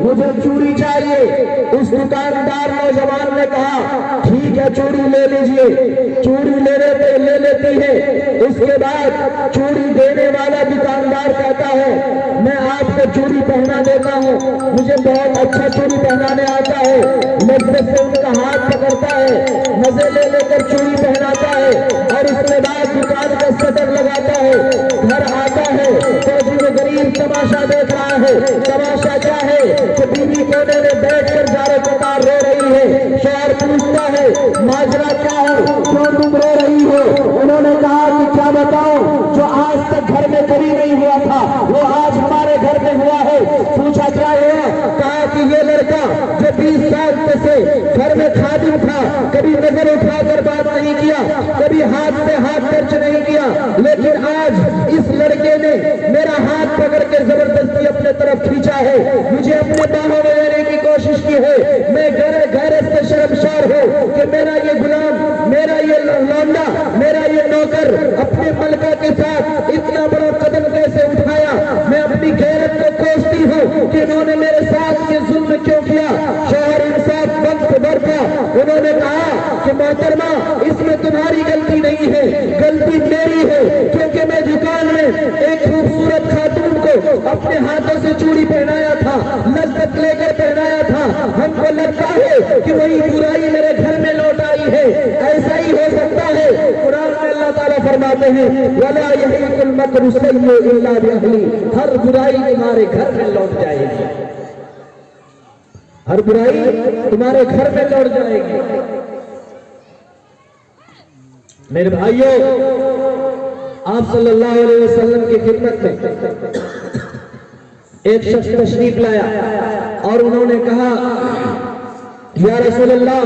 مجھے چوڑی چاہیے۔ اس دکاندار نوجوان نے کہا ٹھیک ہے چوڑی لے لیجئے۔ چوڑی لے لیتی ہے۔ اس کے بعد چوڑی دینے والا دکاندار کہتا ہے میں آپ کو چوڑی پہنا دیتا ہوں، مجھے بہت اچھا چوڑی پہنانے آتا ہے۔ لذت سے ان کا ہاتھ پکڑتا ہے، مزے لے لے کر چوڑی پہناتا ہے اور اس کے بعد دکان کا شٹر لگاتا ہے۔ گھر آتا ہے تو جو غریب تماشا دیکھ رہا ہے۔ تماشا کیا ہے کہ بیوی کونے میں بیٹھ کر زارے قطار رو رہی ہے۔ شوہر پوچھتا ہے ماجرا کیا ہے، کیوں تم رو رہی ہو؟ انہوں نے کہا کہ کیا بتاؤں، جو آج تک گھر میں کبھی نہیں ہوا تھا وہ آج ہمارے گھر میں ہوا ہے۔ پوچھا کیا ہوا؟ کہا کہ یہ لڑکا جو 20 سال سے گھر میں خادم تھا، کبھی نظر اٹھا کر بات نہیں کیا، کبھی ہاتھ سے ہاتھ خرچ نہیں کیا، لیکن آج اس لڑکے نے میرا ہاتھ پکڑ کے زبردستی اپنے طرف کھینچا ہے، مجھے اپنے باہوں میں لینے کی کوشش کی ہے۔ میں غیرت سے شرمسار ہوں کہ میرا یہ غلام، میرا یہ لونڈا، میرا یہ نوکر اپنے ملکہ کے ساتھ اتنا بڑا قدم کیسے اٹھایا۔ میں اپنی غیرت کو کوستی ہوں کہ انہوں نے میرے ساتھ یہ ظلم کیوں کیا۔ شوہر انصاف وقت برپا، انہوں نے کہا کہ محترمہ اس میں تمہاری غلطی نہیں ہے، غلطی میری ہے، کیونکہ میں دکان میں ایک خوبصورت خاتون کو اپنے ہاتھوں سے چوڑی پہنایا تھا، لذت لے کر پہنایا تھا۔ ہم کو لگتا ہے کہ وہی برائی میرے گھر میں لوٹ آئی ہے۔ ایسا ہی ہو سکتا ہے۔ قرآن میں اللہ تعالیٰ فرماتے ہیں وَلَا يَحِيقُ الْمَكْرُ السَّيِّئُ إِلَّا بِأَهْلِهِ، ہر برائی تمہارے گھر میں لوٹ جائے گی، ہر برائی تمہارے گھر میں لوٹ جائے گی۔ میرے بھائیوں، آپ صلی اللہ علیہ وسلم کی خدمت میں ایک شخص تشریف لایا اور انہوں نے کہا یا رسول اللہ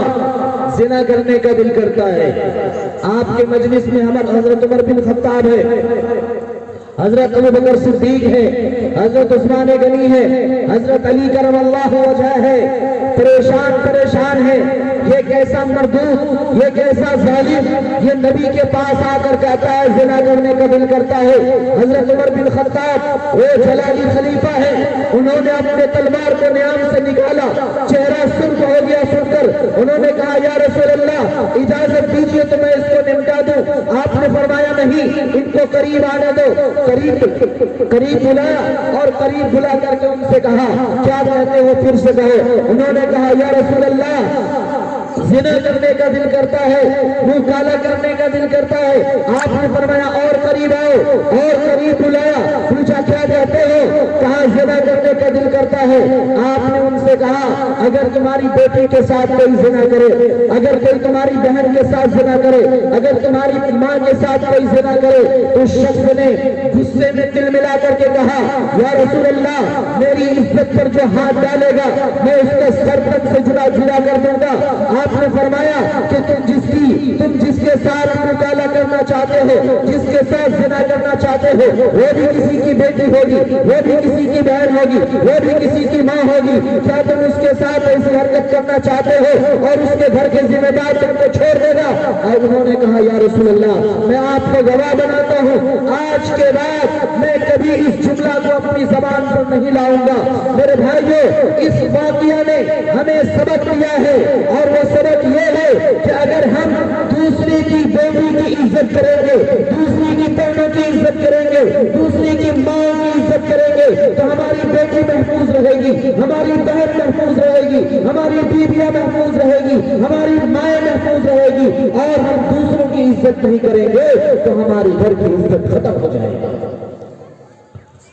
زنا کرنے کا دل کرتا ہے۔ آپ کے مجلس میں حضرت عمر بن خطاب ہے، حضرت ابو بکر صدیق ہے، حضرت عثمان غنی ہے، حضرت علی کرم اللہ وجہ ہے، پریشان ہے۔ یہ کیسا مردود، یہ کیسا ظالم، یہ نبی کے پاس آ کر کہتا ہے زنا کرنے کا دل کرتا ہے۔ حضرت عمر بن خطاب وہ جلالی خلیفہ ہے، انہوں نے اپنے تلوار کو نیام سے نکالا، چہرہ سرخ ہو گیا سن کر۔ انہوں نے کہا یا رسول اللہ اجازت دیجئے تو میں اس کو نمٹا دوں۔ آپ نے فرمایا نہیں، ان کو قریب آنے دو۔ قریب بلایا اور قریب بلا کر کے ان سے کہا کیا کہتے ہو، پھر سے کہو۔ انہوں نے کہا یا رسول اللہ زنا کرنے کا دل کرتا ہے، منہ کالا کرنے کا دل کرتا ہے۔ آپ نے فرمایا اور قریب آؤ، اور قریب بلایا، پوچھا کیا کہتے ہو، کہا زنا کرنے کا دل کرتا ہے۔ آپ نے ان سے کہا اگر تمہاری بیٹی کے ساتھ کوئی زنا کرے، اگر کوئی تمہاری بہن کے ساتھ زنا کرے، اگر تمہاری ماں کے ساتھ کوئی زنا کرے، تو اس شخص نے غصے میں دل ملا کر کے کہا یا رسول اللہ میری عزت پر جو ہاتھ ڈالے گا میں اس کا سر تک سے جدا کر دوں گا۔ آپ نے فرمایا کہ تم جس کے ساتھ مکالا کرنا چاہتے ہو، جس کے ساتھ زنا کرنا چاہتے ہو، وہ بھی کسی کی بیٹی ہوگی، وہ بھی کسی کی بہن ہوگی، وہ بھی کسی کی ماں ہوگی۔ کیا تم اس کے ساتھ ایسی حرکت کرنا چاہتے ہو اور اس کے گھر کے ذمہ دار تم کو چھوڑ دے گا؟ اور انہوں نے کہا یا رسول اللہ میں آپ کو گواہ بناتا ہوں آج کے بعد میں کبھی اس جملہ کو اپنی زبان پر نہیں لاؤں گا۔ میرے بھائیو، اس واقعہ نے ہمیں سبق دیا ہے، اور وہ سبق یہ ہے کہ اگر ہم دوسری کی بیٹی کی عزت کریں گے، دوسری کی بہنوں کی عزت کریں گے، دوسری کی ماں کی عزت کریں گے تو ہماری بیٹی محفوظ رہے گی، ہماری بہن محفوظ رہے گی، ہماری بیویاں محفوظ رہے گی، ہماری مائیں محفوظ رہے گی۔ اور ہم دوسروں کی عزت نہیں کریں گے تو ہماری گھر کی عزت ختم ہو جائے گی۔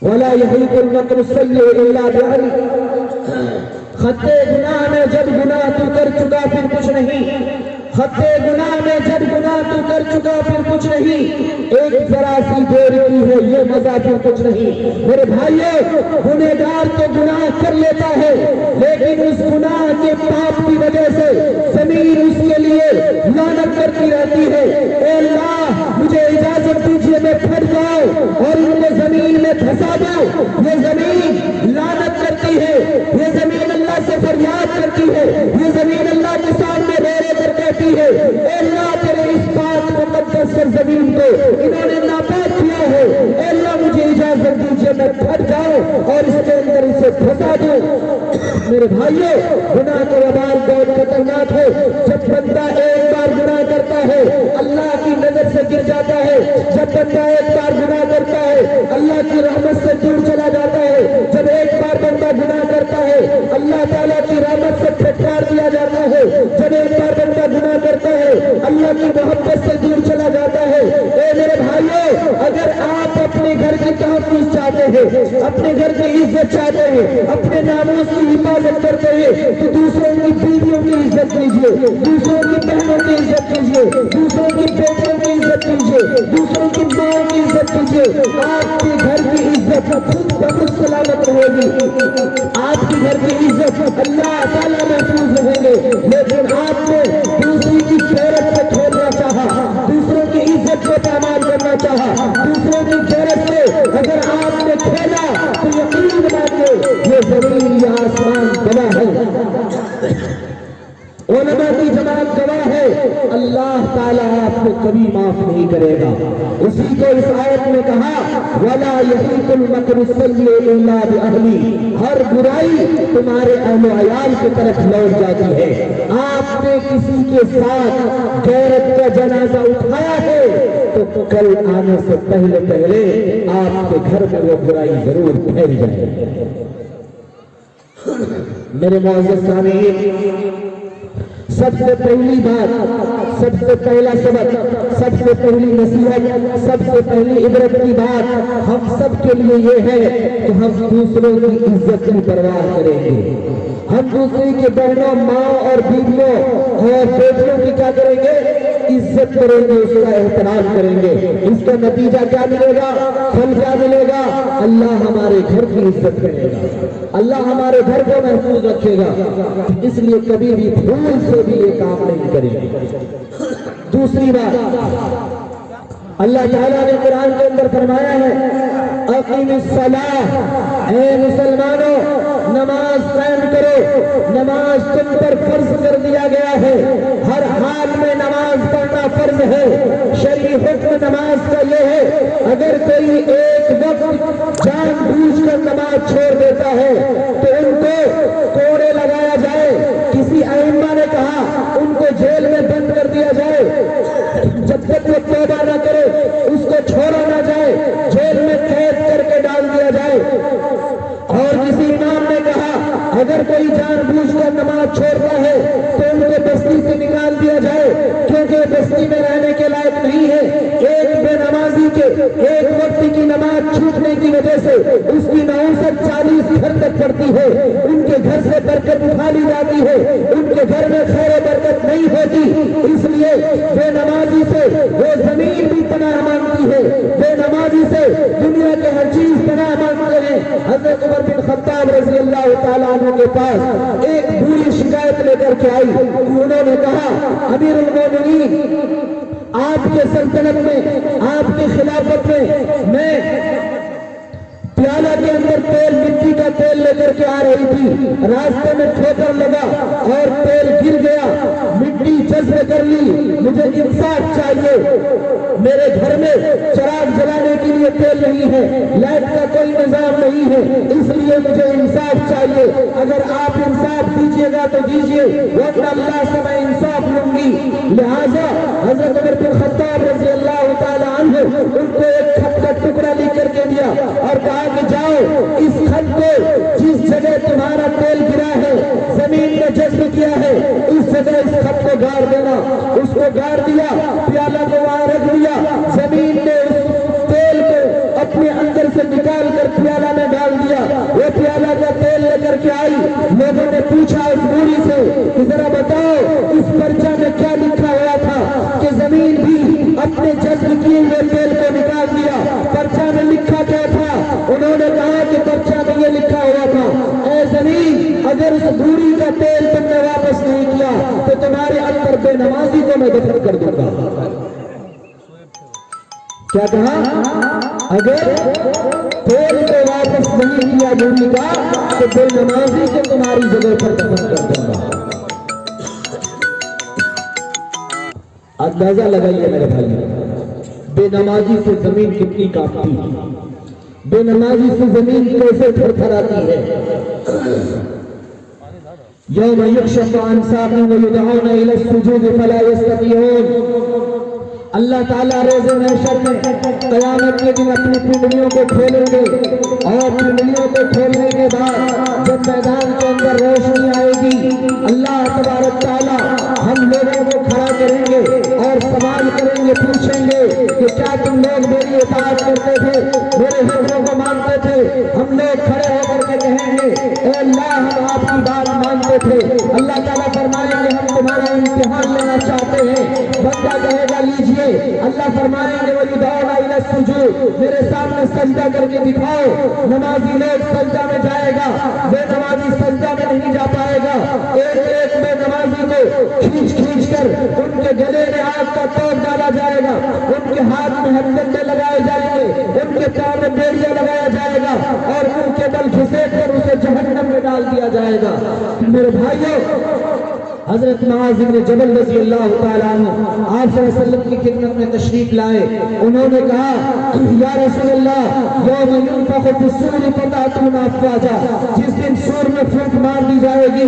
وَلَا يَحِيقُ الْمَكْرُ السَّيِّئُ إِلَّا بِأَهْلِهِ، خطے گناہ میں جب گناہ تو کر چکا پھر کچھ نہیں، خطے گناہ میں جب گناہ تو کر چکا پھر کچھ نہیں، ایک ذرا سی دیر کی ہے یہ مزہ پھر کچھ نہیں۔ میرے بھائیو، گنہگار تو گناہ کر لیتا ہے لیکن اس گناہ کے پاپ کی وجہ سے زمین اس کے لیے لعنت کرتی رہتی ہے۔ اے اللہ مجھے اجازت دیجیے میں پھٹ جاؤں اور ان کو زمین میں دھسا دوں۔ یہ زمین لعنت کرتی ہے، یہ زمین اللہ سے فریاد کرتی ہے، یہ زمین اللہ کے سامنے رو رو کر کہتی ہے اے اللہ تیرے اس پاک مقدس سرزمین کو انہوں نے ناپاک کیا ہے، اے اللہ مجھے اجازت دیجیے میں پھٹ جاؤں اور اس کے اندر اسے دھسا دوں۔ میرے بھائیوں گناہ کا وبال بہت خطرناک ہے. جب بندہ ایک بار گناہ کرتا ہے اللہ کی نظر سے گر جاتا ہے. جب بندہ ایک بار گناہ کرتا ہے اللہ کی رحمت سے دور چلا جاتا ہے. جب ایک بار بندہ گناہ کرتا ہے اللہ تعالیٰ کی رحمت سے پھٹکار دیا جاتا ہے. جب ایک بار بندہ گناہ کرتا ہے اللہ کی محبت سے دور چلا جاتا ہے. اے میرے بھائیوں اگر آپ اپنے گھر کی تحفظ چاہتے ہیں, اپنے گھر کی عزت چاہتے ہیں, اپنے ناموس کی حفاظت کرتے ہیں تو دوسروں کی بیویوں کی عزت کیجیے, دوسروں کی بہنوں کی عزت کیجیے, دوسروں کی بیٹوں کی عزت کیجیے, دوسروں کی ماں کی عزت کیجیے. آپ کے گھر کی عزت خود بخود سلامت رہے گی. آپ کے گھر کی عزت اللہ تعالیٰ محفوظ رہیں گے. لیکن آپ نے دوسری کی غیرت سے کھیلنا چاہا, دوسروں کی عزت کو پامال کرنا چاہا, دوسروں کی غیرت سے اگر آپ نے کھیلا تو یقین مانیے یہ زمین یا آسمان گواہ ہے, علماء کی جماعت گواہ ہے, اللہ تعالیٰ آپ کو کبھی معاف نہیں کرے گا. اسی کو اس آیت میں کہا وَلَا يَحِيقُ الْمَكْرُ السَّيِّئُ إِلَّا بِأَهْلِهِ, ہر برائی تمہارے اہل و عیال کی طرف لوٹ جاتی ہے. آپ نے کسی کے ساتھ غیرت کا جنازہ اٹھایا ہے تو کل آنے سے پہلے پہلے آپ کے گھر میں وہ برائی ضرور پھیل جائے. میرے معزز سامعین, سب سے پہلی بات, سب سے پہلا سبق, سب سے پہلی نصیحت, سب سے پہلی عبرت کی بات ہم سب کے لیے یہ ہے کہ ہم دوسروں کی عزت کی پرواہ کریں گے. ہم دوسرے کے بہنوں, ماں اور بیویوں اور بیٹیوں کی کیا کریں گے؟ عزت کریں گے, اس کا احترام کریں گے. اس کا نتیجہ کیا ملے گا؟ پھل کیا ملے گا؟ اللہ ہمارے گھر کی عزت کرے گا, اللہ ہمارے گھر کو محفوظ رکھے گا. اس لیے کبھی بھی بھول سے بھی یہ کام نہیں کریں گے. دوسری بات, اللہ تعالیٰ نے قرآن کے اندر فرمایا ہے اقیم الصلاۃ, اے مسلمانوں نماز قائم کرو. نماز تم پر فرض کر دیا گیا ہے, ہر حال میں نماز پڑھنا فرض ہے. شرعی حکم نماز کا یہ ہے اگر کوئی ایک وقت جان بوجھ کر نماز چھوڑ دیتا ہے تو ان کو کوڑے لگایا جائے. کسی ائمہ نے کہا ان کو جیل میں بند کر دیا جائے, جب تک وہ توبہ نہ کرے اس کو چھوڑا نہ جائے, جیل میں قید کر کے ڈال دیا جائے. اور کسی امام نے کہا اگر کوئی جان بوجھ کر نماز چھوڑتا ہے تو ان کو بستی سے نکال دیا جائے, کیونکہ بستی میں رہنے کے لائق نہیں ہے. ایک بے نمازی کے ایک وقت کی نماز چھوٹنے کی وجہ سے اس کی نوسط 40 گھر تک پڑتی ہے, ان کے گھر سے برکت اٹھا لی جاتی ہے, ان کے گھر میں خیر و برکت نہیں ہوتی. اس لیے بے نمازی سے وہ زمین بھی پناہ مانگتی ہے, بے نمازی سے دنیا کے ہر چیز پناہ مانگتے ہیں. حضرت عمر بن خطاب رضی اللہ تعالیٰ عنہ کے پاس ایک بری شکایت لے کر کے آئی. انہوں نے کہا امیر المومنین, آپ کے سلطنت میں, آپ کی خلافت میں پیالہ کے اندر تیل, مٹی کا تیل لے کر کے آ رہی تھی, راستے میں ٹھوکر لگا اور تیل گر گیا, مٹی جذب کر لی. مجھے انصاف چاہیے, میرے گھر میں چراغ جلانے کے لیے تیل نہیں ہے, لائٹ کا کوئی نظام نہیں ہے, اس لیے مجھے انصاف چاہیے. اگر آپ انصاف دیجیے گا تو دیجیے, ورنہ اللہ سے میں انصاف لوں گی. لہذا حضرت عمر بن خطاب رضی اللہ تعالیٰ عنہ ان کو ایک خط کا ٹکڑا لکھ کر کے دیا اور کہا کہ جاؤ اس خط کو جس جگہ تمہارا تیل گرا ہے, زمین نے جذب کیا ہے, اس جگہ اس خط کو گاڑ دینا. اس کو گاڑ دیا, پیالہ کو وہاں رکھ دیا, زمین نے اس تیل کو اپنے اندر سے نکال کر پیالہ میں ڈال دیا. وہ پیالہ کا تیل لے کر کے آئی. لوگوں نے پوچھا اس بوڑھی سے کہ ذرا بتاؤ اس پرچہ میں کیا لکھا ہوا تھا, کہ زمین بھی اپنے جذب کیے ہوئے تیل کو نکال دیا. پرچہ میں لکھا کیا تھا؟ انہوں نے کہا کہ پرچہ میں یہ لکھا ہوا تھا اے زمین اگر اس بوڑھی کا تیل تم نے واپس نہیں کیا تو تمہارے اندر بے نمازی کو میں دفن کر دوں گا. کیا کہا؟ اگر تیل کو واپس نہیں کیا بوڑھی کا تو بے نمازی کو تمہاری جگہ پر دفن کر دوں گا. اندازہ لگائیے میرے بھائی, بے نمازی سے زمین کتنی کانپتی ہے, بے نمازی سے زمین کیسے تھر تھراتی ہے. यौम युक्शफ़ु अन साक़िन व युदऔना इला सुजूद फला यस्ततीऊन। अल्लाह ताला रोज़े महशर में क़यामत के दिन अपनी पिंडलियों को खोलेंगे और पिंडलियों को खोलने के बाद जब मैदान के अंदर रोशनी आएगी, अल्लाह तबारक ताला हम लोगों को खड़ा करेंगे और सवाल करेंगे, पूछेंगे कि क्या तुम लोग मेरी इताअत करते थे, मेरे हुक्मों को मानते थे? हम लोग खड़े होकर के कहेंगे, ए अल्लाह हम आपकी बात मानते थे। अल्लाह ताला फरमाएंगे हम तुम्हारा इम्तिहान लेना चाहते हैं। बंदा कहेगा लीजिए। अल्लाह फरमाएंगे वयुदऔना इला सुजूद, मेरे सामने सजदा करके दिखाओ। नमाजी लोग सजदा में जाएगा, बेनमाजी सजदा में नहीं जा पाएगा। एक एक बेनमाजी को खींच खींच कर उनके गले में आग का तोप डाला जाएगा, उनके हाथ में हथकंडे लगाए जाएंगे, उनके पैर में बेड़ियां लगाया जाएगा और उनके बल घिसेट कर उसे जहन्नम में डाल दिया जाएगा। मेरे भाइयों, हजरत मुआज़ इब्न जबल रज़ी अल्लाह तआला अन्हु आप सल्लल्लाहु अलैहि वसल्लम की खिदमत में तशरीफ लाए। उन्होंने कहा, या रसूल अल्लाह, यौम युनफ़ख़ु फ़िस्सूरि फ़तअतूना अफ़वाजा, जिस दिन सूर में फूंक मार दी जाएगी,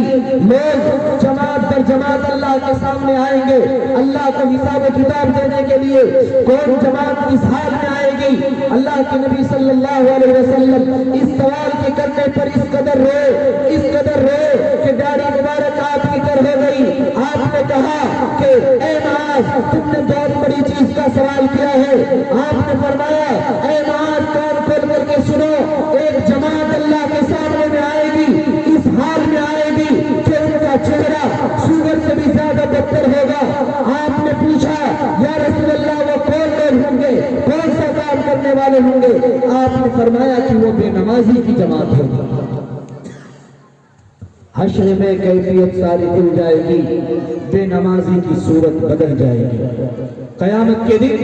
लोग जमात दर जमात अल्लाह के सामने आएंगे अल्लाह को हिसाब किताब देने के लिए। कौन जमात इस हाल में आएगी? अल्लाह के नबी सल्लल्लाहु अलैहि वसल्लम इस सवाल के करने पर इस कदर रोए कि दाढ़ी मुबारक आपकी तरह हो गई। आपने कहा कि ए मुआज़, तुमने बहुत बड़ी चीज का सवाल किया है। आपने फरमाया, ए मुआज़ कान खोल करके सुनो, एक जमात अल्लाह के सामने में आएगी, इस हाल में आएगी कि उनका चेहरा सूरज से भी ज्यादा बदतर होगा। आपने पूछा, या रसूल अल्लाह वो कौन लोग होंगे, कौन सा काम करने वाले होंगे? आपने फरमाया कि वो बेनमाजी की जमात होगी। हश्र में कैफियत सारी खुल जाएगी, बेनमाजी की सूरत बदल जाएगी। क़यामत के दिन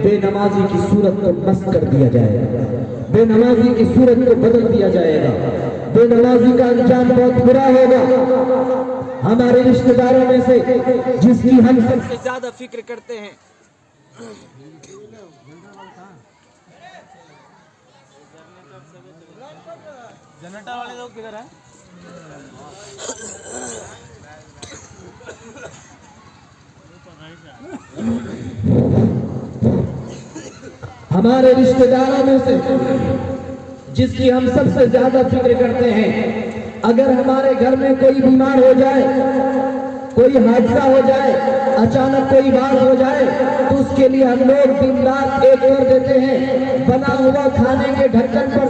बेनमाजी की सूरत को मस्त कर दिया जाएगा, बेनमाजी की सूरत को बदल दिया जाएगा। बेनमाजी का अंजाम बहुत बुरा होगा। हमारे रिश्तेदारों में से जिसकी हम सबसे ज्यादा फिक्र करते हैं, जनरेटर वाले लोग किधर है? हमारे रिश्तेदारों में से जिसकी हम सबसे ज्यादा फिक्र करते हैं, अगर हमारे घर में कोई बीमार हो जाए, कोई हादसा हो जाए, अचानक कोई बात हो जाए, तो उसके लिए हम लोग दिन रात एक कर देते हैं। बना हुआ खाने के ढक्कन पर,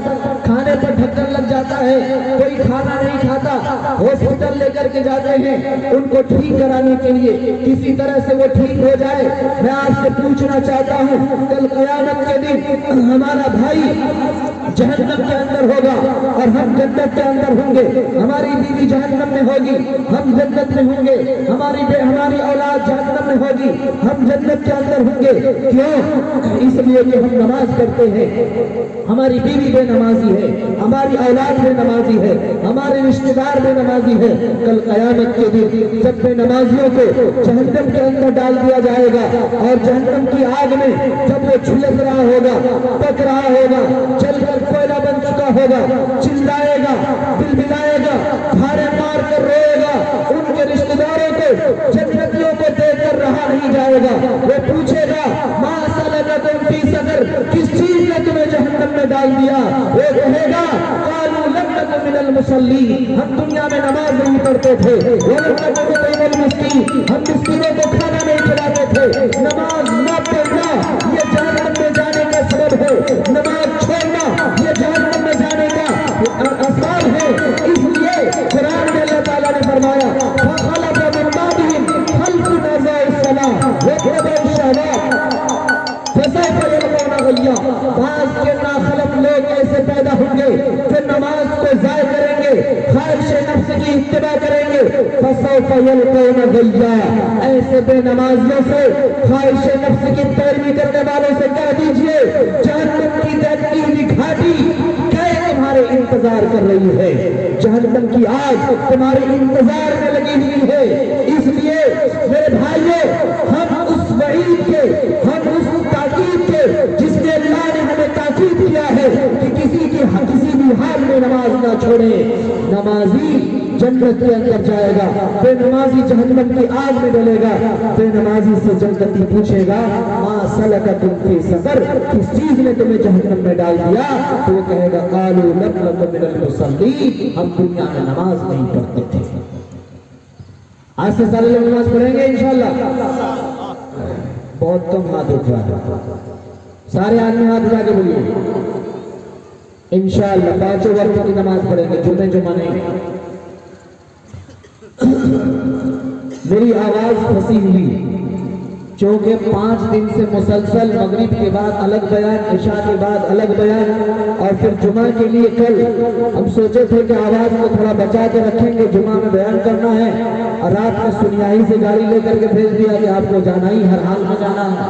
खाने पर ढक्कन लग जाता है, कोई खाना नहीं खाता, हॉस्पिटल लेकर के जाते हैं उनको ठीक कराने के लिए, किसी तरह से वो ठीक हो जाए। मैं आपसे पूछना चाहता हूँ, कल क़यामत के दिन हमारा भाई जहन्नम के अंदर होगा और हम जन्नत के अंदर होंगे। हमारी बीवी जहन्नम में होगी, हम जन्नत में होंगे। हमारी औलाद जहन्नम में होगी, हम जन्नत के अंदर होंगे। क्यों? इसलिए कि हम नमाज करते हैं। हमारी बीवी बेनमाजी है, हमारी औलाद बेनमाजी है, हमारे रिश्तेदार बेनमाजी है। कल क़यामत के दिन जब बेनमाजियों को जहन्नम के अंदर डाल दिया जाएगा और जहन्नम की आग में जब वो झुलस रहा होगा, पक रहा होगा, जलकर कोयला बन चुका होगा, चिल्लाएगा, बिलबिलाएगा, धारे मार कर रोएगा, उनके रिश्तेदारों को, जन्नतियों को देखकर रहा नहीं जाएगा। वो पूछेगा, मा सलककुम फी सक़र, किस चीज ने तुम्हें जहन्नम में डाल दिया? वो कहेगा, क़ालू लम नकु मिनल मुसल्लीन, हम दुनिया में नमाज नहीं पढ़ते थे, व लम नकु नुतइमुल मिस्कीन, हम मिस्कीनों को खाना नहीं खिलाते थे। नमाज न पढ़ना ये जहन्नम में जाने का सबब है, नमाज छोड़ना ये जहन्नम में जाने का असबाब है। इसलिए कुरान में अल्लाह ताला ने फरमाया, लोग ऐसे पैदा होंगे फिर नमाज को ज़ाय करेंगे, ख्वाहिश नफ्स की इत्तिबा करेंगे। फसौफ यल्क़ौना गय्या, ऐसे बेनमाजियों से, ख्वाहिश नफ्स की पैरवी करने वालों से कह दीजिए, जहन्नम की दहकती हुई घाटी तुम्हारे इंतजार कर रही है, जहन्नम की आग तुम्हारे इंतजार में लगी हुई है। इसलिए मेरे भाइयों, हम उस वईद के, हम उस ताकीद के, जिसने अल्लाह ने हमें ताकीद किया है कि किसी भी हाल में नमाज ना छोड़े। नमाजी जन्नत के अंदर जाएगा, बेनमाजी जहन्नम की आग में डलेगा। बेनमाजी से जन्नती पूछेगा मा सलककुम फी सकर, किस चीज ने तुम्हें जहन्नम में डाल दिया? तो वो कहेगा कालू लम नकु मिनल मुसल्लीन, हम दुनिया में नमाज नहीं पढ़ते थे। आज से सारे लोग नमाज पढ़ेंगे इंशाअल्लाह। बहुत कम हाथ उठ रहा है, सारे आदमी हाथ उठा के बोलिए इंशाअल्लाह 5 वक्त की नमाज पढ़ेंगे, जुमे जुमा नहीं। मेरी आवाज फंसी हुई क्योंकि 5 दिन से मुसलसल मगरिब के बाद अलग बयान, इशा के बाद अलग बयान, और फिर जुमा के लिए कल हम सोचे थे कि आवाज को थोड़ा बचा के रखेंगे, जुमा में बयान करना है, और रात में सुनियाई से गाड़ी लेकर के भेज दिया कि आपको जाना ही हर हाल में जाना है।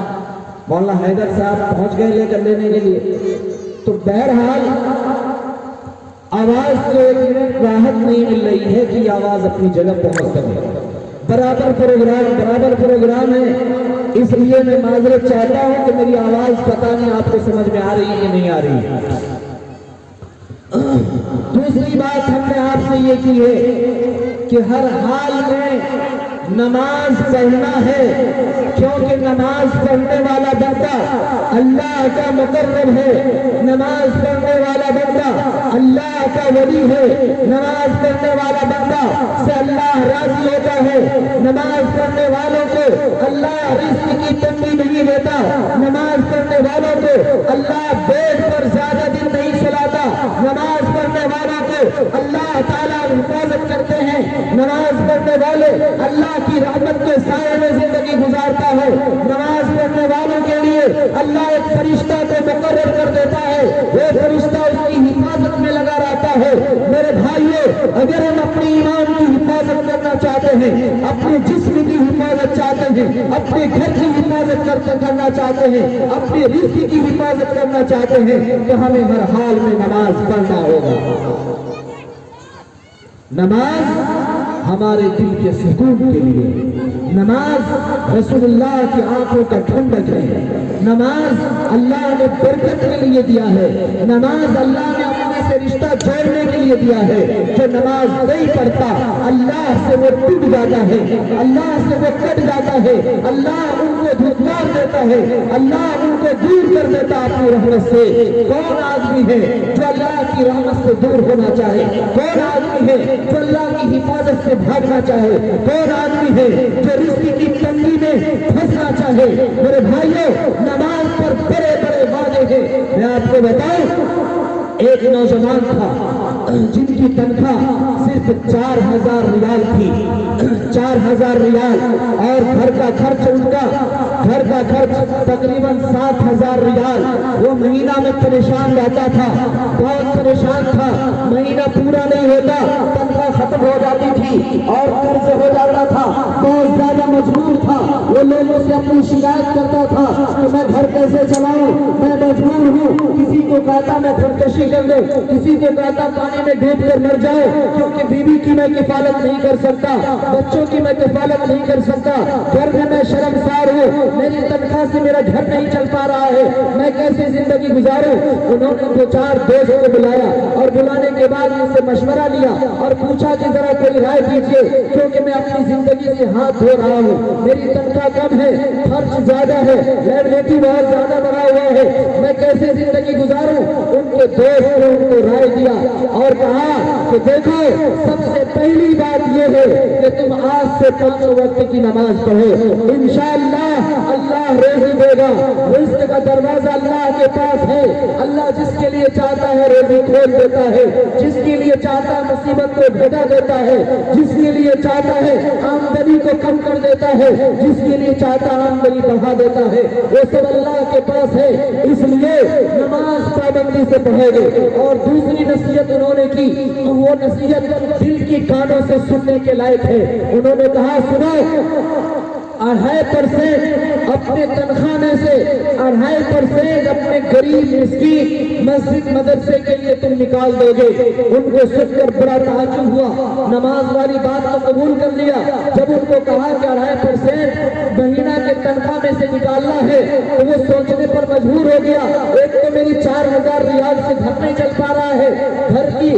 मौलाना हैदर साहब पहुंच गए लेकर लेने के लिए। तो बहरहाल आवाज को एक मिनट राहत नहीं मिल रही है कि आवाज अपनी जगह पहुंच सके। बराबर प्रोग्राम है, इसलिए मैं माजरत चाहता हूं कि मेरी आवाज पता नहीं आपको समझ में आ रही है कि नहीं आ रही है। दूसरी बात हमने आपसे ये की है कि हर हाल में नमाज पढ़ना है, क्योंकि नमाज पढ़ने वाला बंदा अल्लाह का मुकर्रब है, नमाज पढ़ने वाला बंदा अल्लाह का वली है, नमाज पढ़ने वाला बंदा से अल्लाह राजी होता है, नमाज पढ़ने वालों को अल्लाह रिज़्क़ की तंगी नहीं देता, नमाज पढ़ने वालों को अल्लाह बेड पर ज्यादा दिन नहीं चलाता, नमाज पढ़ने वालों को अल्लाह ताला हिफाजत करते हैं, नमाज पढ़ने वाले अल्लाह की रहमत के साए में जिंदगी गुजारता है, नमाज पढ़ने वालों के लिए अल्लाह एक फरिश्ता को मुकर्रर कर देता है, वो फरिश्ता उसकी हिफाजत में लगा रहता है। मेरे भाइयों, अगर हम अपने ईमान की हिफाजत करना चाहते हैं, अपने जिस्म की हिफाजत चाहते हैं, अपने घर की हिफाजत करना चाहते हैं, अपने रिज़्क़ की हिफाजत करना चाहते हैं, तो हमें हर हाल में नमाज पढ़ना होगा। नमाज हमारे दिल के सुकून के लिए, नमाज रसूलुल्लाह की आंखों का ठंडक है, नमाज अल्लाह ने बरकत के लिए दिया है, नमाज अल्लाह ने अपने से रिश्ता जोड़ने के लिए दिया है। जो नमाज नहीं पढ़ता अल्लाह से वो टूट जाता है, अल्लाह से वो कट जाता है, अल्लाह उनको धुतकार देता है, अल्लाह उनको दूर कर देता अपनी रहमत से। कौन आदमी है जो अल्लाह की रहमत से दूर होना चाहे? कौन आदमी है जो अल्लाह की हिफाजत से भागना चाहे? कौन आदमी है जो रिज़्क़ की तंगी में फंसना चाहे? मेरे भाइयों, नमाज पर बड़े बड़े वादे हैं। मैं आपको बताऊं, एक नौजवान था जिनकी तनख्वाह सिर्फ 4000 रियाल थी, 4000 रियाल, और घर का खर्च उनका, घर का खर्च तकरीबन 7000 रियाल। वो महीना में परेशान रहता था, बहुत परेशान था, महीना पूरा नहीं होता, तनख्वाह खत्म हो जाती थी और कर्ज हो जाता था, बहुत ज्यादा मजबूर था। वो लोगों से अपनी शिकायत करता था कि मैं घर कैसे चलाऊं, मैं मजबूर हूँ। किसी को कहता मैं खुदकशी कर लूं, किसी को कहता पानी में डूब कर मर जाओ, क्योंकि बीवी की मैं किफालत नहीं कर सकता, बच्चों की मैं किफालत नहीं कर सकता, घर में मैं शर्मसार हूँ, मेरी तनख्वाह से मेरा घर नहीं चल पा रहा है, मैं कैसे जिंदगी गुजारूं। उन्होंने 2-4 दोस्त को बुलाया और बुलाने के बाद उनसे मशवरा लिया और पूछा कि जरा कोई राय दीजिए, क्योंकि मैं अपनी जिंदगी से हाथ धो रहा हूँ, मेरी तनख्वाह कम है, खर्च ज्यादा है, लायबिलिटी बहुत ज्यादा बढ़ा हुआ है, मैं कैसे जिंदगी गुजारूं। उनके दोस्त ने उनको राय दिया और कहा कि देखो, सबसे पहली बात यह है कि तुम आज से 5 वक्त की नमाज पढ़ो, इंशाअल्लाह अल्लाह रोजी देगा। रिज़्क़ का दरवाजा अल्लाह के पास है, अल्लाह जिसके लिए चाहता है रोजी खोल देता है, जिसके लिए चाहता है मुसीबत को घटा देता है, जिसके लिए चाहता है आमदनी को कम कर देता है, जिसके लिए चाहता है आमदनी बढ़ा देता है, वो सब अल्लाह के पास है। इसलिए नमाज पाबंदी से पढ़ेंगे। और दूसरी नसीहत उन्होंने की, वो नसीहत दिल की कानों से सुनने के लायक है। उन्होंने कहा, सुनो, 2.5% अपने तनख्वाह में से 2.5% अपने गरीब मिस्कीन मस्जिद मदरसे के लिए तुम निकाल दोगे। उनको सुनकर बड़ा ताज्जुब हुआ, नमाज वाली बात को कबूल कर लिया। जब उनको कहा कि 2.5% महीना के तनख्वाह में से निकालना है, तो वो सोचने पर मजबूर हो गया। एक तो मेरी 4000 रियाल से घर नहीं चल पा रहा है, घर کی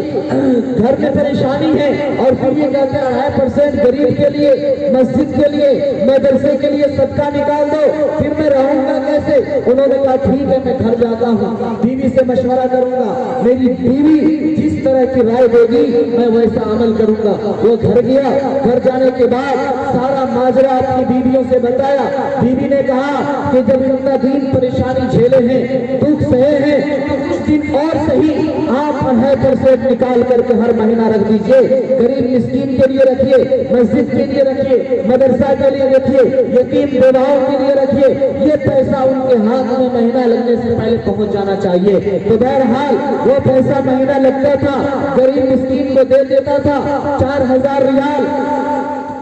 घर में परेशानी है और फिर ये कहते हैं 2.5% गरीब के लिए, मस्जिद के लिए, मदरसे के लिए सदका निकाल दो, फिर मैं रहूंगा कैसे? उन्होंने कहा ठीक है, मैं घर जाता हूँ, बीवी से मशवरा करूंगा, मेरी बीवी जिस तरह की राय देगी मैं वैसा अमल करूंगा। वो घर गया, घर जाने के बाद सारा माजरा अपनी बीवियों से बताया। बीवी ने कहा कि जब इतना दिन परेशानी झेले हैं, दुख सहे हैं, तो कुछ दिन और सही आप 2.5% निकाल करके हर महीना रख दीजिए, गरीब मिस्कीन के लिए रखिए, मस्जिद के लिए रखिए, मदरसा के लिए रखिए, यतीम विधवाओं के लिए रखिए। ये पैसा उनके हाथ में महीना लगने से पहले पहुंच जाना चाहिए। तो बहरहाल वो पैसा महीना लगता था, गरीब मिस्कीन को दे देता था। 4,000 रियाल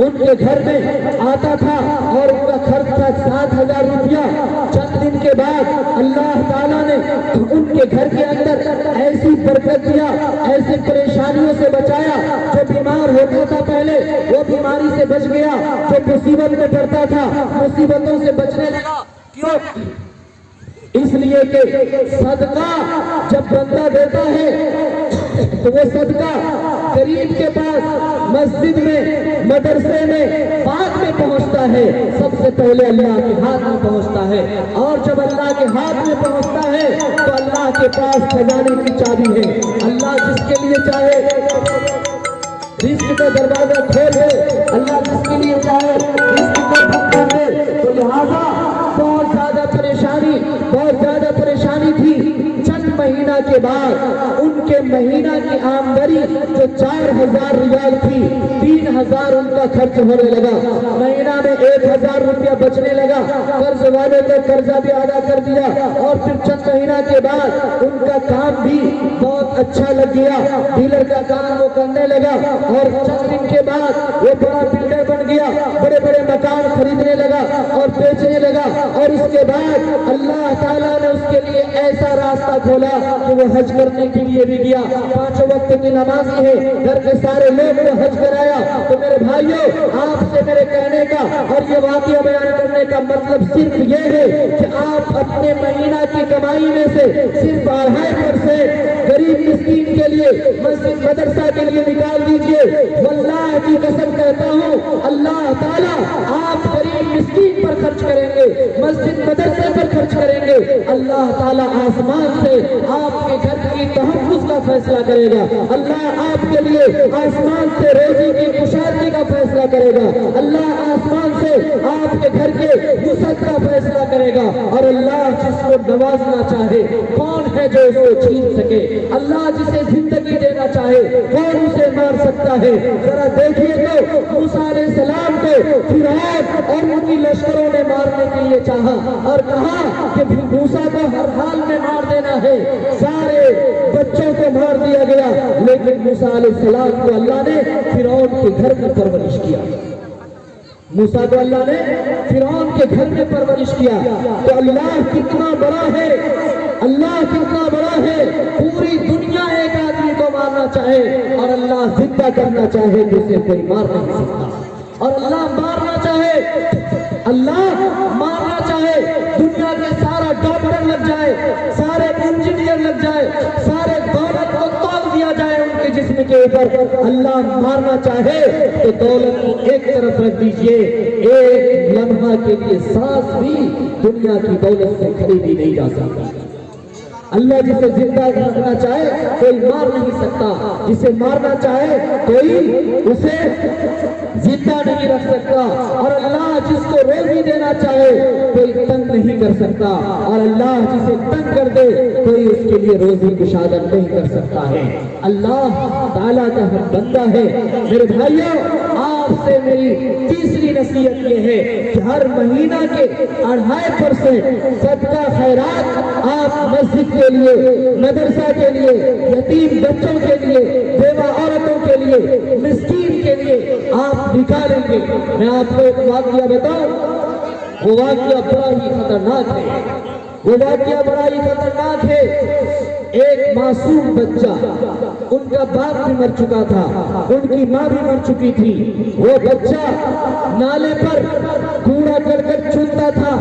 उनके घर में आता था और उनका खर्च था 7,000 रुपया। चंद दिन के बाद अल्लाह ताला ने उनके घर के अंदर ऐसी बरकत दिया, ऐसी परेशानियों से बचाया। जो बीमार होता था पहले वो बीमारी से बच गया, जो मुसीबत में पड़ता था मुसीबतों से बचने लगा। क्यों? इसलिए कि सदका जब बंदा देता है तो वो सदका गरीब के पास, मस्जिद में, मदरसे में बाद में पहुंचता है, सबसे पहले अल्लाह के हाथ में पहुंचता है। और जब अल्लाह के हाथ में पहुंचता है तो अल्लाह के पास खजाने की चाबी है। अल्लाह जिसके लिए चाहे रिस्क का दरवाजा खोल दे, अल्लाह जिसके लिए चाहे रिस्क को बंद कर दे। तो लिहाजा बहुत ज्यादा परेशानी थी। चंद महीना के बाद उनके महीना की आमदनी जो 4,000 रियाल थी, 3,000 उनका खर्च होने लगा। महीना में 1,000 रुपया बचने लगा। कर्ज वाले का कर्जा भी अदा कर दिया और फिर चंद महीना के बाद उनका काम भी बहुत अच्छा लग गया, डीलर का काम वो करने लगा और चंद दिन के बाद वो बड़ा बिल्डर बन गया, बड़े बड़े मकान खरीदने लगा और बेचने लगा। और इसके बाद अल्लाह ताला ने उसके लिए ऐसा रास्ता खोला कि वो हज करने के लिए भी गया। 5 वक्त की नमाज़ी है, घर के सारे लोग को हज कराया। तो मेरे भाइयों, आपसे मेरे कहने का और ये वाक़या बयान करने का मतलब सिर्फ ये है कि आप अपने महीना की कमाई में से सिर्फ 2.5% गरीब मिस्कीन के लिए, मस्जिद मदरसा के लिए निकाल दीजिए। वल्लाह की कसम कहता हूँ, अल्लाह ताला आप गरीब मिस्कीन पर खर्च करेंगे, मस्जिद मदरसे पर खर्च करेंगे, अल्लाह ताला आसमान से आपके घर की तहफ़्फ़ुज़ का फैसला करेगा। अल्लाह आपके लिए आसमान से रोज़ी की कुशादगी का फैसला करेगा। अल्लाह आसमान से आपके घर के वुसअत का फैसला करेगा। और अल्लाह जिसको नवाजना चाहे कौन है जो उसको छीन सके? अल्लाह जिसे जिंदगी देना चाहे कौन उसे मार सकता है? जरा देखिए तो मूसा अलैहिस्सलाम को फिरौन और उनकी लश्करों ने मारने के लिए चाहा और कहा कि मूसा को हर हाल में मार देना है। सारे बच्चों को मार दिया गया, लेकिन मूसा अलैहिस्सलाम को अल्लाह ने फिरौन के घर में परवरिश किया। मूसा को अल्लाह ने फिरौन के घर में परवरिश किया। तो अल्लाह कितना बड़ा है, अल्लाह कितना बड़ा है। पूरी दुनिया एक आदमी को मारना चाहे और अल्लाह जिंदा करना चाहे तो उसे कोई मार नहीं सकता। और अल्लाह मारना चाहे, अल्लाह मारना चाहे, दुनिया के सारा डॉक्टर लग जाए, सारे इंजीनियर लग जाए, सारे दौलत को तोड़ दिया जाए उनके जिस्म के ऊपर, अल्लाह मारना चाहे तो दौलत को एक तरफ रख दीजिए। एक लम्हा के लिए सांस भी दुनिया की दौलत से खरीदी नहीं जा सकता। अल्लाह जिसे जिंदा रखना चाहे कोई मार नहीं सकता, जिसे मारना चाहे कोई उसे जिंदा नहीं रख सकता। और अल्लाह जिसको रोजी देना चाहे कोई तंग नहीं कर सकता, और अल्लाह जिसे तंग कर दे कोई उसके लिए रोजी कुशादत नहीं कर सकता है। अल्लाह ताला का हम बंदा है। मेरे भाइयों, आपसे मेरी तीसरी नसीहत ये है कि हर महीना के 2.5% सदका खैरात आप मस्जिद के लिए, मदरसा के लिए, यतीम बच्चों के लिए, बेवा औरतों के लिए, मिस्कीन के लिए आप निकालेंगे। मैं आपको एक वाक़या बताऊं, वो वाक़या बड़ा ही खतरनाक है। وہ واقعہ بڑا ہی خطرناک ہے. ایک معصوم بچہ، ان کا باپ بھی مر چکا تھا، ان کی ماں بھی مر چکی تھی. وہ بچہ نالے پر کوڑا کرکٹ چنتا تھا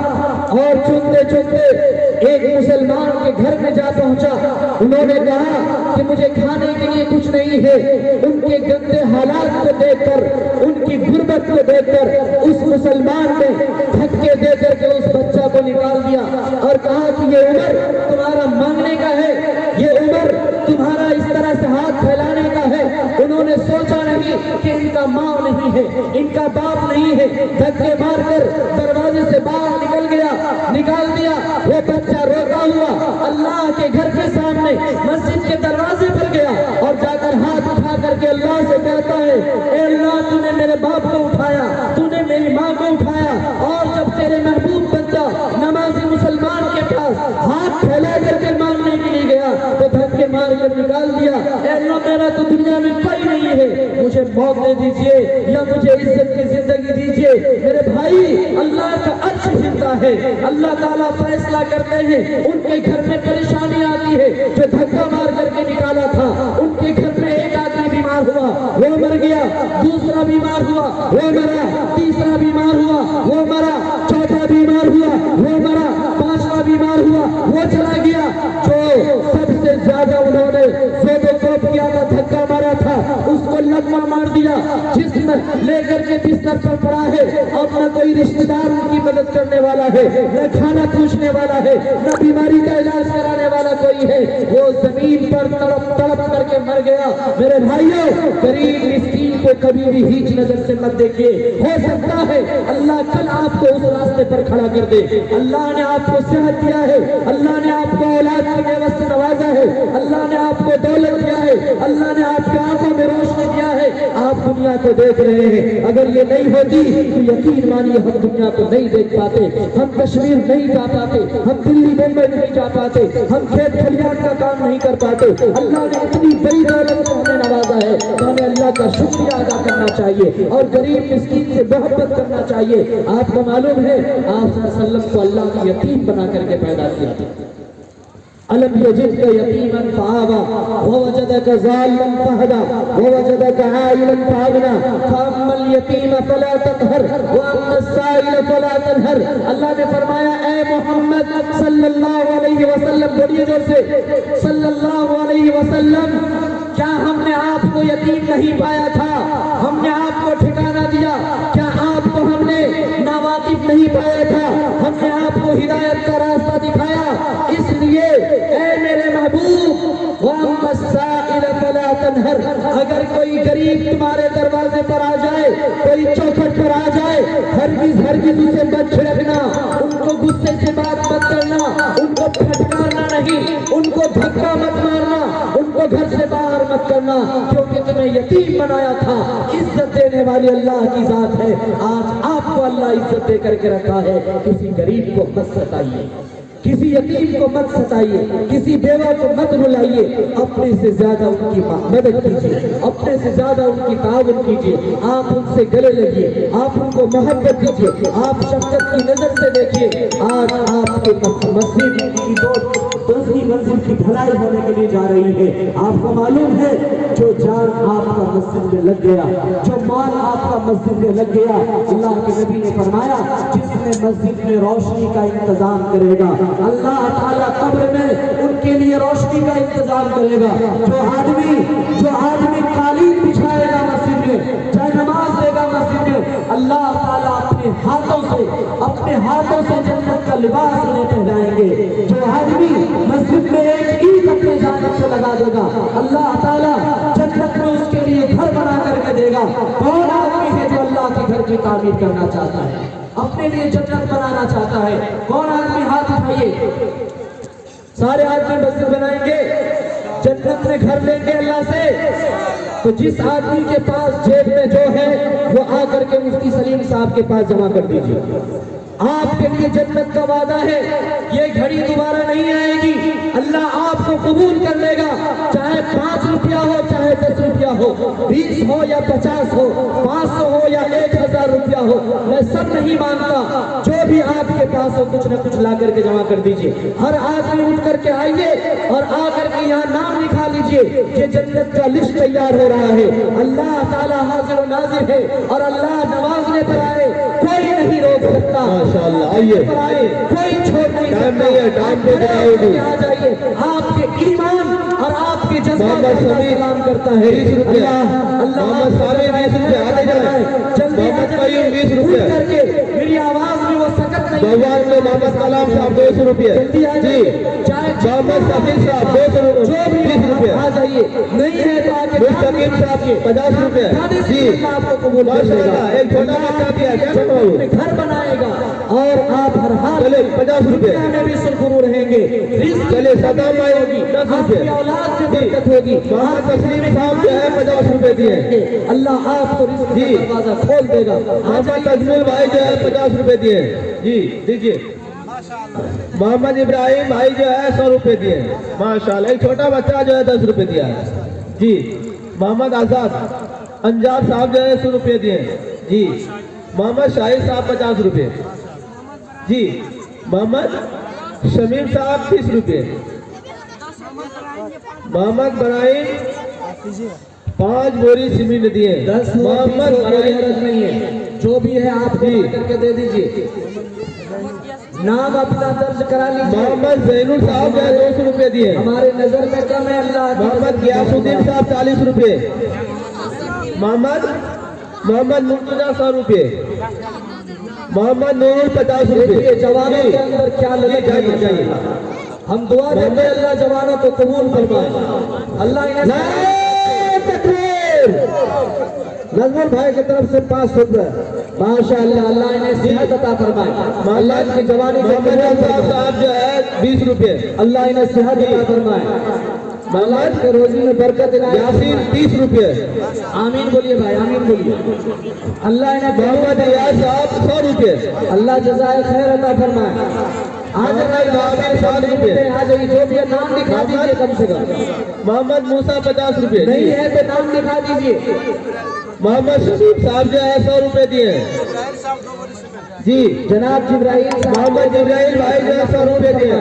اور چنتے چنتے ایک مسلمان کے گھر میں جا پہنچا. انہوں نے کہا کہ مجھے کھانے کے لیے کچھ نہیں ہے. ان کے گندے حالات کو دیکھ کر، ان کی غربت کو دیکھ کر اس مسلمان نے دھکے دے کر کے اس بچہ کو نکال دیا اور کہا کہ یہ عمر تمہارا مانگنے کا ہے، یہ عمر تمہارا اس طرح سے ہاتھ پھیلانے کا ہے. انہوں نے سوچا نہیں کہ ان کا ماں نہیں ہے، ان کا باپ نہیں ہے. دھکے مار کر دروازے سے باہر نکال دیا. وہ بچہ روتا ہوا اللہ کے گھر کے سامنے مسجد کے دروازے پر گیا اور جا کر ہاتھ اٹھا کر کے اللہ سے کہتا ہے، اے اللہ تو نے میرے باپ کو اٹھایا، تو نے میری ماں کو اٹھایا، اور جب تیرے محبوب بندہ نمازی مسلمان کے پاس ہاتھ پھیلا کر کے مانگنے کے لیے گیا تو دھکے مار کر نکال دیا. اے اللہ میرا تو دنیا میں کوئی نہیں ہے، مجھے موت دے دیجئے یا مجھے عزت کی زندگی دیجئے. میرے بھائی، اللہ کا عرش ہلتا ہے، اللہ تعالیٰ فیصلہ کرتے ہیں. ان کے گھر میں پریشانی آتی ہے، جو دھکا مار کر کے نکالا تھا ان کے گھر میں ایک آدمی بیمار ہوا، وہ مر گیا. دوسرا بیمار ہوا، وہ مرا. تیسرا بیمار ہوا، وہ مرا. چوتھا بیمار ہوا، وہ مرا. پانچواں بیمار ہوا، وہ چلا گیا. جو سب سے زیادہ انہوں نے زیدوکوب کیا تھا، دھکا مارا تھا، اس کو لقمہ مار دیا. جسم لے کر کے بستر پر پڑا ہے اور نہ کوئی رشتہ دار ان کی مدد کرنے والا ہے، نہ کھانا پوچھنے والا ہے، نہ بیماری کا علاج کرانے والا کوئی ہے. وہ زمین پر تڑپ تڑپ کر کے مر گیا. میرے بھائیوں، غریب مسکین کو کبھی بھی ہیچ نظر سے مت دیکھیے. ہو سکتا ہے اللہ کل آپ کو اس راستے پر کھڑا کر دے. اللہ نے آپ کو صحت دیا ہے، اللہ نے آپ کو اولاد کی نعمت سے نوازا ہے، اللہ نے آپ کو دولت دیا ہے، اللہ نے آپ کی آنکھوں میں روشنی دیا ہے. آپ دنیا کو دیکھ رہے ہیں، اگر یہ نہیں ہوتی تو یقین مانیے ہم دنیا کو نہیں دیکھ پاتے، ہم کشمیر نہیں جا پاتے، ہم دلی بمبئی نہیں جا پاتے، ہم کھیت کھلیان کا کام نہیں کر پاتے. اللہ نے اتنی بڑی دولت سے ہمیں نوازا ہے تو ہمیں اللہ کا شکریہ ادا کرنا چاہیے اور غریب مسکین سے محبت کرنا چاہیے. آپ کو معلوم ہے آپ صلی اللہ علیہ وسلم کو اللہ نے یتیم بنا کر کے پیدا کیا تھا. ألم يجدك يتيما فآوى ووجدك ضالا فهدى ووجدك عائلا فأغنى فأما اليتيم فلا تقهر وأما السائل فلا تنهر. اللہ نے فرمایا اے محمد صلی اللہ علیہ وسلم، بولیے زور سے، صلی اللہ علیہ وسلم، کیا ہم نے آپ کو یتیم نہیں پایا تھا؟ ہم نے آپ کو ٹھکانہ دیا؟ کیا آپ کو ہم نے ناواقف نہیں پایا تھا؟ ہم نے آپ کو ہدایت کا راستہ دکھایا. اس لیے اے میرے محبوب، وَأَمَّا السَّائِلَ فَلَا تَنْهَرْ، اگر کوئی غریب تمہارے دروازے پر آ جائے، کوئی چوکھٹ پر آ جائے، ہرگز اسے مت چھڑکنا، ان کو غصے سے بات مت کرنا، ان کو پھٹکارنا نہیں، ان کو دھکا مت مارنا، ان کو گھر سے باہر مت کرنا، کیونکہ تمہیں یتیم بنایا تھا. عزت دینے والی اللہ کی ذات ہے. آج آپ کو اللہ عزت دے کر کے رکھا ہے. کسی غریب کو مت ستائیے، کسی یتیم کو مت ستائیے، کسی بیوہ کو مت رلائیے. اپنے سے زیادہ ان کی مدد کیجیے، اپنے سے زیادہ ان کی تعاون کیجیے. آپ ان سے گلے لگیے، آپ ان کو محبت دیجیے، آپ شفقت کی نظر سے دیکھیے. آج آپ کے مسجد کی دوسری منزل کی بھلائی ہونے کے لیے جا رہی ہے. آپ کو معلوم ہے جو جان آپ کا مسجد میں لگ گیا، جو مال آپ کا مسجد میں لگ گیا، اللہ کے نبی نے فرمایا جس نے مسجد میں روشنی کا انتظام کرے گا اللہ تعالیٰ قبر میں ان کے لیے روشنی کا انتظام کرے گا. جو آدمی قالین بچھائے گا مسجد میں، چاہے نماز دے گا مسجد میں، اللہ تعالیٰ اپنے ہاتھوں سے جنت کا لباس انہیں پہنائیں گے. جو آدمی مسجد میں ایک اینٹ اپنے جانب سے لگا دے گا، اللہ تعالیٰ جنت میں اس کے لیے گھر بنا کر کے دے گا. کون آدمی ہے جو اللہ کے گھر کی تعمیر کرنا چاہتا ہے، اپنے لیے جنت بنانا چاہتا ہے؟ کون آدمی ہاتھ اٹھائیے. سارے آدمی مسجد بنائیں گے، جنت میں گھر لیں گے اللہ سے. تو جس آدمی کے پاس جیب میں جو ہے وہ آ کر کے مفتی سلیم صاحب کے پاس جمع کر دیجیے. آپ کے لیے جنت کا وعدہ ہے، یہ گھڑی دوبارہ نہیں آئے گی. اللہ آپ کو قبول کر لے گا، چاہے 5 روپیہ ہو، چاہے चाहे 10 रुपया हो, 20 हो या 50 हो, 500 हो या 1000 रुपया हो, मैं सब नहीं मांगता। जो भी आपके पास हो कुछ न कुछ ला करके जमा कर दीजिए। हर आदमी उठ करके आइए और आकर के यहाँ नाम लिखा लीजिए। ये जन्नत का लिस्ट तैयार हो रहा है। अल्लाह ताला हाजिर व नाजिर है और अल्लाह नवाजने पर आए कोई नहीं रोक सकता। माशाअल्लाह, आइए। कोई छोड़ नहीं टाइम नहीं है, टाइम पे जाओगे। आ जाइए। आपके ईमान और आपके जज्बा मोहम्मद समीर सलाम करता है। 20 रुपया। अल्लाह मोहम्मद साबिर 20 रुपया, आगे जाए। जल्दी मोहम्मद कयूम 20 उठ रुपया। करके मेरी आवाज में वो सकत नहीं भगवान में मोहम्मद कलाम साहब 200 रुपये। जल्दी आ जी जाइए। चाहे मोहम्मद सफीर साहब 200 जो भी 20 रुपये। आ जाइए। नहीं है तो आके मुस्तकीम साहब 50 रुपये। खाने से जी अल्लाह आपको कबूल कर लेगा। माशाअल्लाह, एक छोटा बच्चा दिया, क्या नाम है वो? घर बनाएगा और आप हर हाल चले 50 रुपये। में भी सुरखुरू रहेंगे। रिस्क चले सदाम आई होगी 10 आपकी रुपये। औलाद में बरकत होगी। मोहम्मद तस्लीम साहब जो है 50 रुपये दिए। अल्लाह आपको रिस्क जी। का दरवाजा खोल देगा। मोहम्मद तजमुल भाई जो है 50 रुपए दिए। जी दीजिए। मोहम्मद इब्राहिम भाई जो है 100 रुपए दिए। माशाल्लाह, एक छोटा बच्चा जो है 10 रुपए दिया है। जी मोहम्मद आजाद अंजार साहब जो है 100 रुपए दिए। जी मोहम्मद शाहिद साहब 50 रुपए। जी मोहम्मद शमीम साहब 30 रुपए। मोहम्मद बराइन 5 बोरी सीमेंट दिए। 10 मोहम्मद कोई बराइन हरज नहीं है। जो भी है आप जमा करके दे दीजिए। नाम अपना दर्ज करा लीजिए। मोहम्मद जैनुल साहब जो है 200 रुपए दिए। हमारे नजर में कम है। अल्लाह की मोहम्मद गियासुद्दीन साहब 40 रुपए। मोहम्मद मुर्तजा 100 रुपए। मोहम्मद नूर 50 रुपए। देखिए जवानों के अंदर क्या ललक है। हम दुआ देते हैं अल्लाह जवानों को कबूल फरमाए। अल्लाह इन्हें नजमुल भाई की तरफ से 500 रुपए। माशाअल्लाह, अल्लाह इन्हें सेहत अता फरमाए। अल्लाह की जवानी को मोहम्मद कबूल साहब फरमाए। साहब जो है 20 रुपए। अल्लाह इन्हें सेहत अता फरमाए। अल्लाह के रोजी में बरकत इनायत यासीन 30 रुपए। आमीन बोलिए भाई, आमीन बोलिए। अल्लाह इन्हें मोहम्मद रियाज साहब 100 रुपए। अल्लाह जज़ाए खैर अता फरमाए। आज मोहम्मद 60 रुपए। आ जाइए। जो भी है नाम लिखा दीजिए कम से कम। मोहम्मद मूसा 50 रुपए। नहीं है तो नाम लिखा दीजिए। मोहम्मद शरीफ साहब जो है 100 रुपए दिए। जी जनाब जिब्राइल साहब मोहम्मद इब्राहिम भाई जो है 100 रुपए दिए।